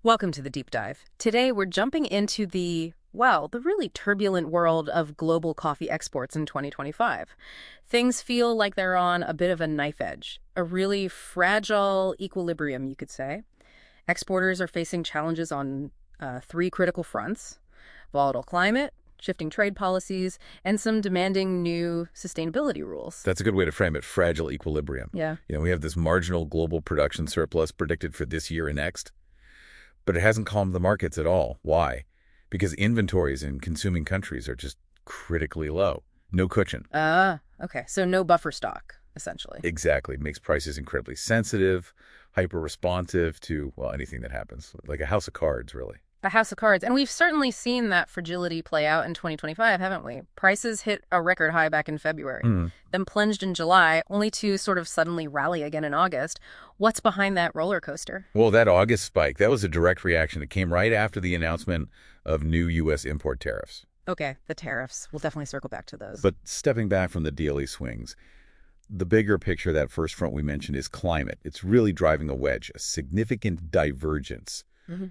Welcome to the deep dive. Today we're jumping into the really turbulent world of global coffee exports in 2025. Things feel like they're on a bit of a knife edge, a really fragile equilibrium, you could say. Exporters are facing challenges on three critical fronts: volatile climate, shifting trade policies, and some demanding new sustainability rules. That's a good way to frame it, fragile equilibrium. Yeah. We have this marginal global production surplus predicted for this year and next, but it hasn't calmed the markets at all. Why? Because inventories in consuming countries are just critically low. No cushion. Okay. So no buffer stock, essentially. Exactly. Makes prices incredibly sensitive, hyper-responsive to, well, anything that happens. Like a house of cards, really. A house of cards. And we've certainly seen that fragility play out in 2025, haven't we? Prices hit a record high back in February, then plunged in July, only to sort of suddenly rally again in August. What's behind that roller coaster? Well, that August spike, that was a direct reaction. It came right after the announcement of new U.S. import tariffs. Okay, the tariffs. We'll definitely circle back to those. But stepping back from the daily swings, the bigger picture, that first front we mentioned, is climate. It's really driving a wedge, a significant divergence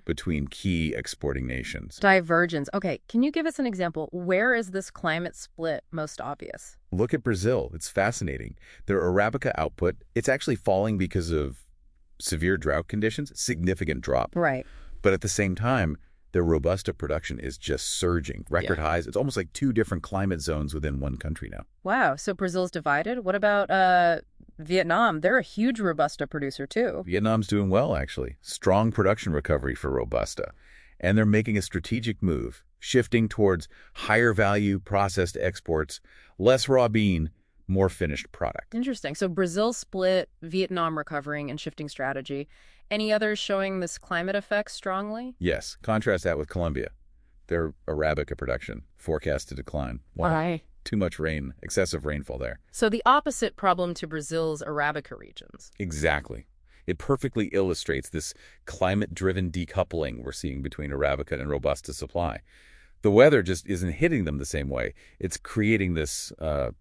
between key exporting nations. Divergence. Okay, can you give us an example? Where is this climate split most obvious? Look at Brazil. It's fascinating. Their Arabica output, it's actually falling because of severe drought conditions, significant drop. Right. But at the same time, their Robusta production is just surging, record highs. It's almost like two different climate zones within one country now. Wow, so Brazil's divided? What about Vietnam? They're a huge Robusta producer, too. Vietnam's doing well, actually. Strong production recovery for Robusta. And they're making a strategic move, shifting towards higher value processed exports, less raw bean, more finished product. Interesting. So Brazil split, Vietnam recovering and shifting strategy. Any others showing this climate effect strongly? Yes. Contrast that with Colombia. Their Arabica production forecast to decline. Why? Too much rain, excessive rainfall there. So the opposite problem to Brazil's Arabica regions. Exactly. It perfectly illustrates this climate-driven decoupling we're seeing between Arabica and Robusta supply. The weather just isn't hitting them the same way. It's creating this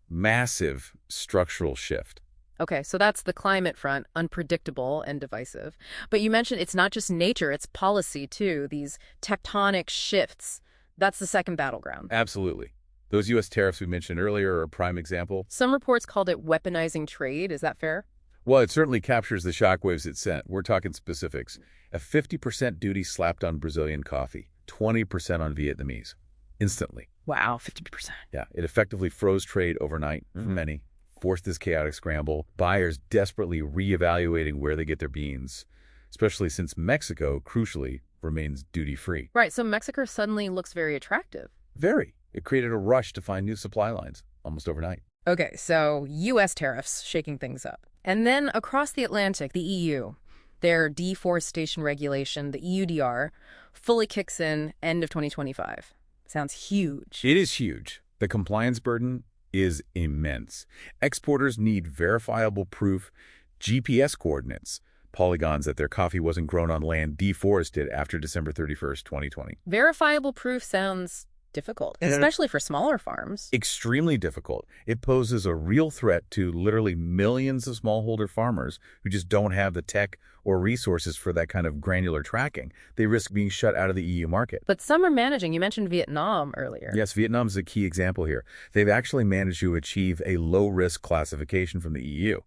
massive structural shift. Okay, so that's the climate front, unpredictable and divisive. But you mentioned it's not just nature, it's policy too, these tectonic shifts. That's the second battleground. Absolutely. Those U.S. tariffs we mentioned earlier are a prime example. Some reports called it weaponizing trade. Is that fair? Well, it certainly captures the shockwaves it sent. We're talking specifics. A 50% duty slapped on Brazilian coffee, 20% on Vietnamese, instantly. Wow, 50%. Yeah, it effectively froze trade overnight for many, forced this chaotic scramble, buyers desperately reevaluating where they get their beans, especially since Mexico, crucially, remains duty-free. Right, so Mexico suddenly looks very attractive. Very. It created a rush to find new supply lines, almost overnight. Okay, so U.S. tariffs shaking things up. And then across the Atlantic, the EU, their deforestation regulation, the EUDR, fully kicks in end of 2025. Sounds huge. It is huge. The compliance burden is immense. Exporters need verifiable proof, GPS coordinates, polygons that their coffee wasn't grown on land deforested after December 31st, 2020. Verifiable proof sounds difficult, especially for smaller farms. Extremely difficult. It poses a real threat to literally millions of smallholder farmers who just don't have the tech or resources for that kind of granular tracking. They risk being shut out of the EU market. But some are managing. You mentioned Vietnam earlier. Yes, Vietnam's a key example here. They've actually managed to achieve a low-risk classification from the EU.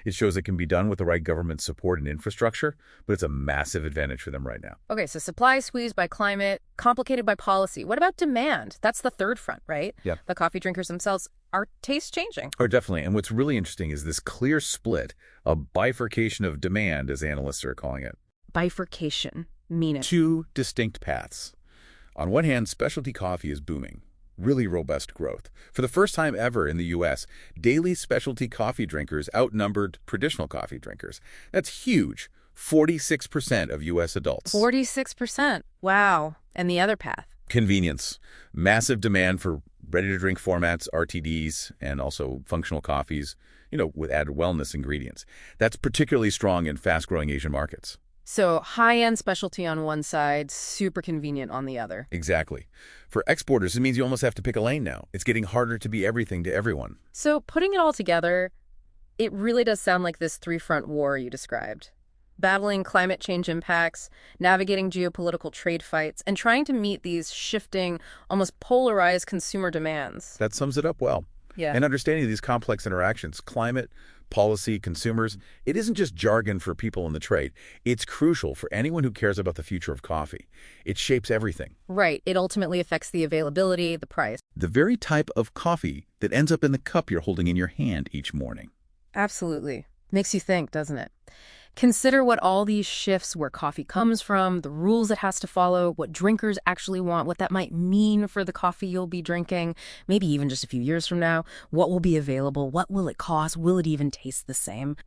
It shows it can be done with the right government support and infrastructure, but it's a massive advantage for them right now. Okay, so supply squeezed by climate, complicated by policy. What about demand? That's the third front, right? Yeah. The coffee drinkers themselves, are tastes changing? Oh, definitely. And what's really interesting is this clear split, a bifurcation of demand, as analysts are calling it. Bifurcation, meaning? Two distinct paths. On one hand, specialty coffee is booming. Really robust growth. For the first time ever in the U.S., daily specialty coffee drinkers outnumbered traditional coffee drinkers. That's huge. 46% of U.S. adults. 46%. Wow. And the other path? Convenience. Massive demand for ready-to-drink formats, RTDs, and also functional coffees, with added wellness ingredients. That's particularly strong in fast-growing Asian markets. So high-end specialty on one side, super convenient on the other. Exactly. For exporters, it means you almost have to pick a lane now. It's getting harder to be everything to everyone. So putting it all together, it really does sound like this three-front war you described. battling climate change impacts, navigating geopolitical trade fights, and trying to meet these shifting, almost polarized consumer demands. That sums it up well. Yeah. And understanding these complex interactions, climate, policy, consumers, it isn't just jargon for people in the trade. It's crucial for anyone who cares about the future of coffee. It shapes everything. Right. It ultimately affects the availability, the price. The very type of coffee that ends up in the cup you're holding in your hand each morning. Absolutely. Makes you think, doesn't it? Consider what all these shifts where coffee comes from, the rules it has to follow, what drinkers actually want, what that might mean for the coffee you'll be drinking, maybe even just a few years from now. What will be available? What will it cost? Will it even taste the same?